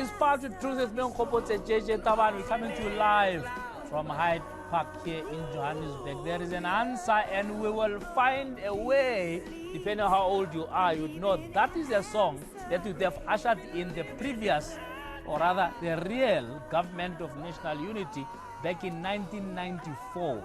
It's Part with Truth with me on JJ Taban. We're coming to you live from Hyde Park here in Johannesburg. There is an answer and we will find a way, depending on how old you are, you'd know that is a song that would have ushered in the previous, or rather the real government of national unity back in 1994.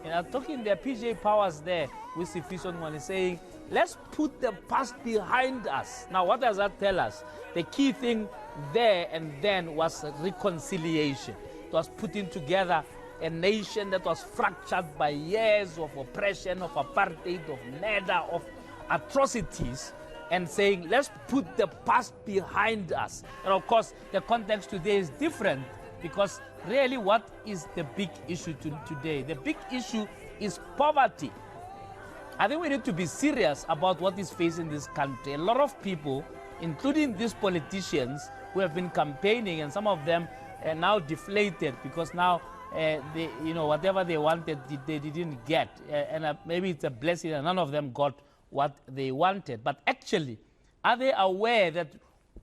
And I'm talking the PJ Powers there with Sifiso Ngwane saying, let's put the past behind us. Now, what does that tell us? The key thing there and then was reconciliation. It was putting together a nation that was fractured by years of oppression, of apartheid, of murder, of atrocities, and saying, let's put the past behind us. And of course, the context today is different because really what is the big issue today? The big issue is poverty. I think we need to be serious about what is facing this country. A lot of people, including these politicians who have been campaigning, and some of them are now deflated because now they, whatever they wanted, they didn't get. And maybe it's a blessing and none of them got what they wanted. But actually, are they aware that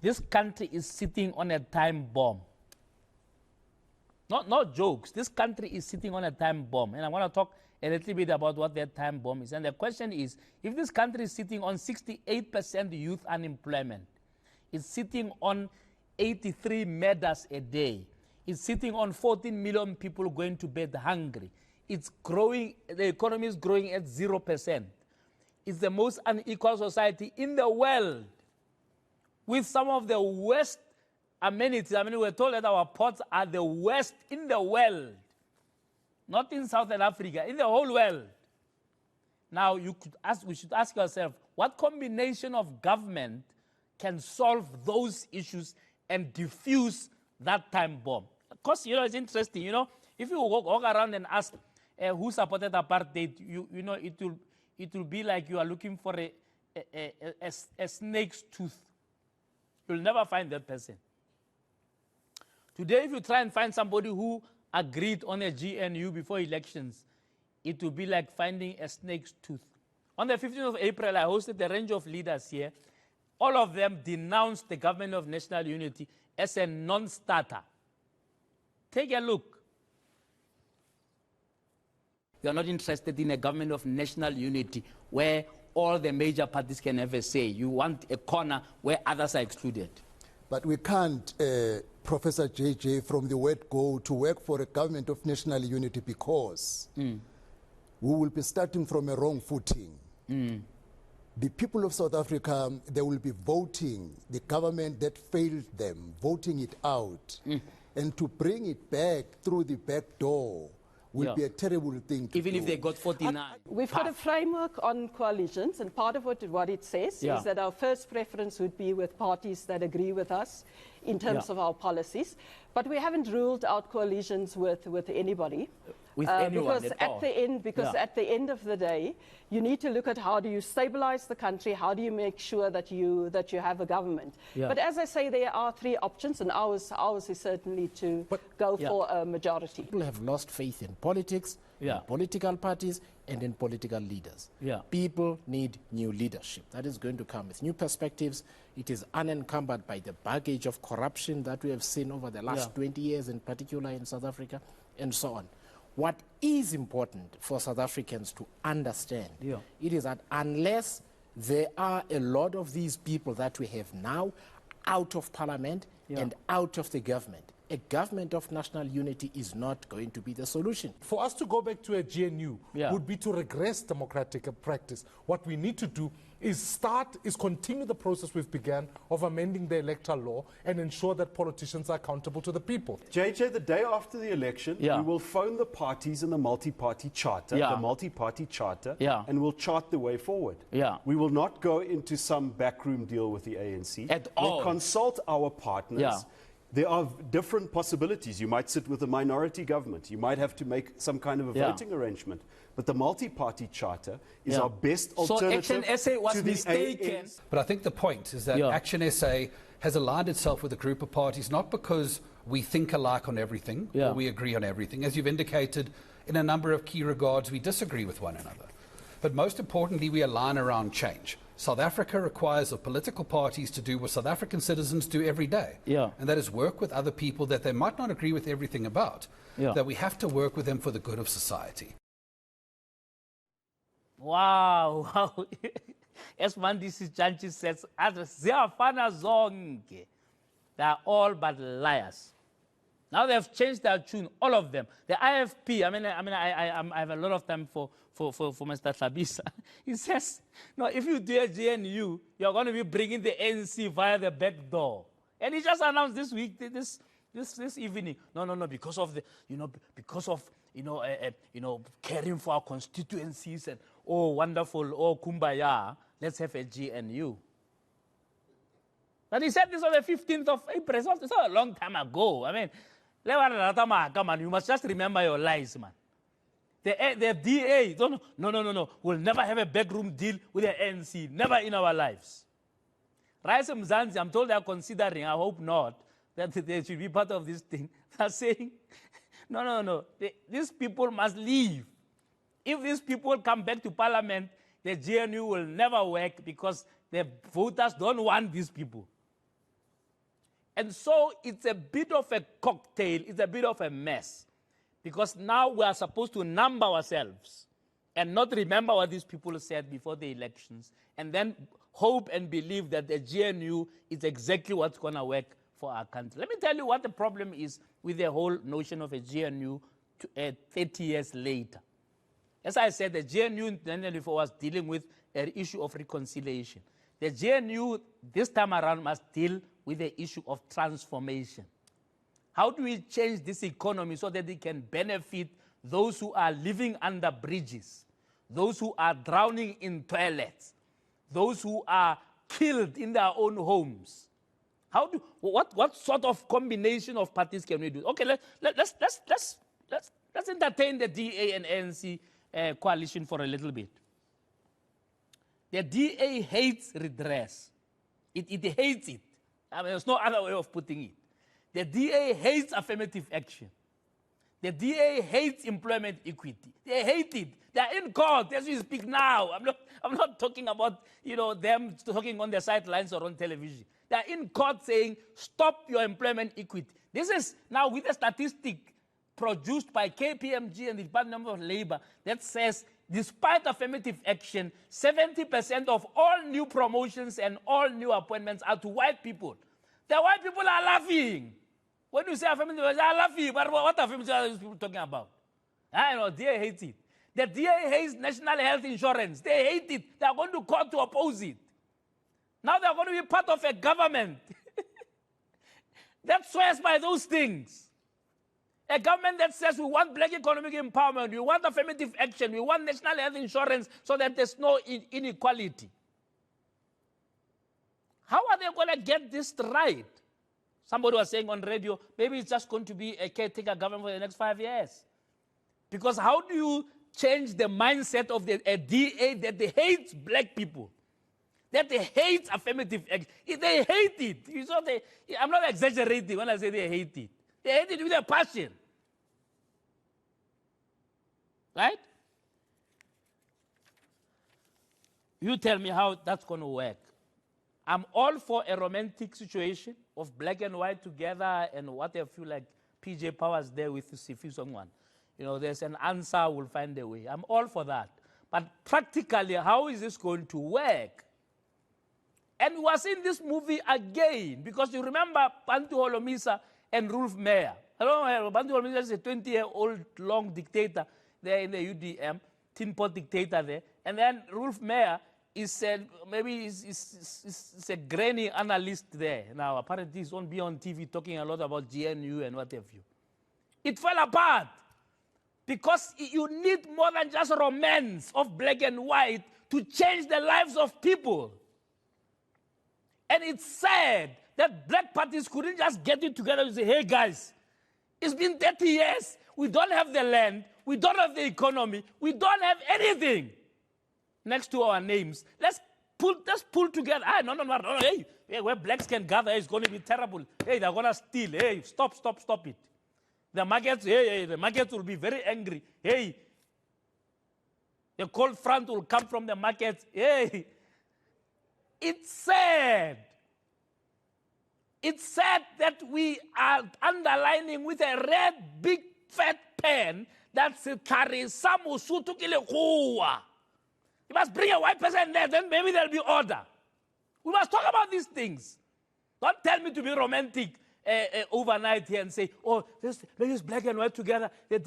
this country is sitting on a time bomb? Not jokes. This country is sitting on a time bomb. And I want to talk a little bit about what that time bomb is. And the question is, if this country is sitting on 68% youth unemployment, it's sitting on 83 murders a day, it's sitting on 14 million people going to bed hungry, it's growing, the economy is growing at 0%. It's the most unequal society in the world with some of the worst amenities. I mean, we're told that our ports are the worst in the world. Not in Southern Africa, in the whole world. Now, we should ask ourselves, what combination of government can solve those issues and diffuse that time bomb? Of course, it's interesting, if you walk around and ask who supported apartheid, it will be like you are looking for a snake's tooth. You'll never find that person. Today, if you try and find somebody who agreed on a GNU before elections, it will be like finding a snake's tooth. On the 15th of April, I hosted a range of leaders here. All of them denounced the government of national unity as a non-starter. Take a look. You are not interested in a government of national unity where all the major parties can have a say. You want a corner where others are excluded. But we can't, Professor JJ, from the word go to work for a government of national unity because we will be starting from a wrong footing. The people of South Africa, they will be voting the government that failed them, voting it out. And to bring it back through the back door will be a terrible thing to Even do. if they got 49. We've got a framework on coalitions, and part of what it says is that our first preference would be with parties that agree with us in terms of our policies. But we haven't ruled out coalitions with anybody. With anyone because at all. At the end of the day, you need to look at how do you stabilize the country, how do you make sure that you have a government. But as I say, there are three options, and ours is certainly to go for a majority. People have lost faith in politics, in political parties, and in political leaders. People need new leadership. That is going to come with new perspectives. It is unencumbered by the baggage of corruption that we have seen over the last 20 years, in particular in South Africa, and so on. What is important for South Africans to understand, it is that unless there are a lot of these people that we have now out of parliament and out of the government, a government of national unity is not going to be the solution. For us to go back to a GNU would be to regress democratic practice. What we need to do is continue the process we've begun of amending the electoral law and ensure that politicians are accountable to the people. JJ, the day after the election, we will phone the parties in the multi-party charter, and we'll chart the way forward. We will not go into some backroom deal with the ANC. At all. We'll consult our partners. There are different possibilities. You might sit with a minority government. You might have to make some kind of a voting arrangement. But the multi-party charter is our best alternative. So Action SA was to the mistaken. But I think the point is that Action SA has aligned itself with a group of parties, not because we think alike on everything or we agree on everything. As you've indicated, in a number of key regards, we disagree with one another. But most importantly, we align around change. South Africa requires of political parties to do what South African citizens do every day. Yeah. And that is work with other people that they might not agree with everything about. Yeah. That we have to work with them for the good of society. Wow. As Mandisi Janchi says, ziyafana zonke. They are all but liars. Now they have changed their tune, all of them. The IFP, I have a lot of time for Mr. Tlhabisa. He says, no, if you do a GNU, you're going to be bringing the ANC via the back door. And he just announced this week, this evening, no, because of the, caring for our constituencies and oh, wonderful, oh, kumbaya, let's have a GNU. But he said this on the 15th of April. It's not a long time ago. I mean, you must just remember your lies, man. The DA, no. We'll never have a backroom deal with the ANC. Never in our lives. Rice Mzansi, I'm told they are considering, I hope not, that they should be part of this thing. They're saying, no. These people must leave. If these people come back to parliament, the GNU will never work because the voters don't want these people. And so it's a bit of a cocktail, it's a bit of a mess. Because now we are supposed to number ourselves and not remember what these people said before the elections, and then hope and believe that the GNU is exactly what's going to work for our country. Let me tell you what the problem is with the whole notion of a GNU 30 years later. As I said, the GNU in 1994 was dealing with an issue of reconciliation. The GNU this time around must deal with the issue of transformation. How do we change this economy so that it can benefit those who are living under bridges, those who are drowning in toilets, those who are killed in their own homes? What sort of combination of parties can we do? Okay, let's entertain the DA and ANC coalition for a little bit. The DA hates redress. It hates it. I mean, there's no other way of putting it. The DA hates affirmative action. The DA hates employment equity. They hate it. They are in court as we speak now. I'm not talking about them talking on the sidelines or on television. They are in court saying, stop your employment equity. This is now with a statistic produced by KPMG and the Department of Labor that says, despite affirmative action, 70% of all new promotions and all new appointments are to white people. The white people are laughing. When you say affirmative action, they are laughing. But what affirmative are these people talking about? I know, DA hates it. The DA hates national health insurance. They hate it. They are going to court to oppose it. Now they are going to be part of a government that swears by those things. A government that says we want black economic empowerment, we want affirmative action, we want national health insurance so that there's no inequality. How are they going to get this right? Somebody was saying on radio, maybe it's just going to be a caretaker government for the next 5 years. Because how do you change the mindset of a DA that they hate black people? That they hate affirmative action? They hate it. I'm not exaggerating when I say they hate it. They hate it with a passion. Right? You tell me how that's going to work. I'm all for a romantic situation of black and white together and what I feel like PJ Powers there with Sifi someone. There's an answer, we'll find a way. I'm all for that. But practically, how is this going to work? And we were seeing this movie again, because you remember Bantu Holomisa and Rolf Meyer. Bantu Holomisa is a 20-year-old long dictator there in the UDM, tin pot dictator there. And then Rolf Meyer is a grainy analyst there. Now, apparently he's on TV talking a lot about GNU and what have you. It fell apart because you need more than just romance of black and white to change the lives of people. And it's sad that black parties couldn't just get it together and say, hey guys, it's been 30 years, we don't have the land, we don't have the economy, we don't have anything next to our names. Let's pull together. No. Hey, where blacks can gather, it's going to be terrible. Hey, they're going to steal. Hey, stop it. The markets will be very angry. Hey, the cold front will come from the markets. Hey, It's sad. It's sad that we are underlining with a red, big, fat pen that's Tarisamu Sutukilekua. You must bring a white person there, then maybe there'll be order. We must talk about these things. Don't tell me to be romantic overnight here and say, oh, let's use black and white together. The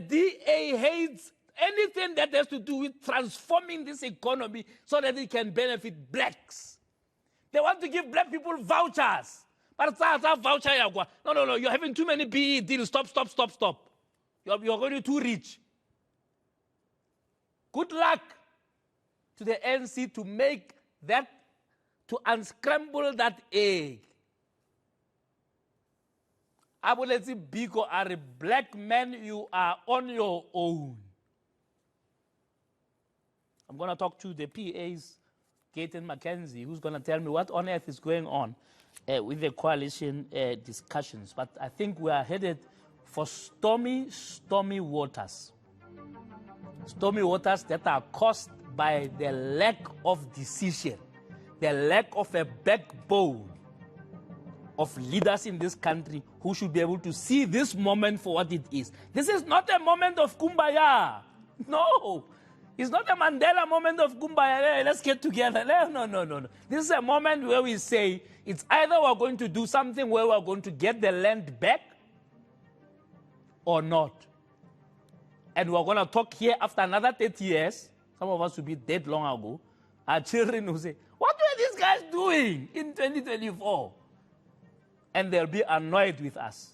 DA hates anything that has to do with transforming this economy so that it can benefit blacks. They want to give black people vouchers. But it's a voucher. No, you're having too many BE deals. Stop. You're going too rich. Good luck to the NC to make that, to unscramble that egg. Abuletsi Biko are a black man, you are on your own. I'm going to talk to the PAs, Kate and Mackenzie, who's going to tell me what on earth is going on with the coalition discussions. But I think we are headed for stormy waters. Stormy waters that are caused by the lack of decision, the lack of a backbone of leaders in this country who should be able to see this moment for what it is. This is not a moment of kumbaya. No. It's not a Mandela moment of kumbaya. Hey, let's get together. No. This is a moment where we say it's either we're going to do something where we're going to get the land back or not. And we're going to talk here after another 30 years. Some of us will be dead long ago. Our children will say, what were these guys doing in 2024? And they'll be annoyed with us.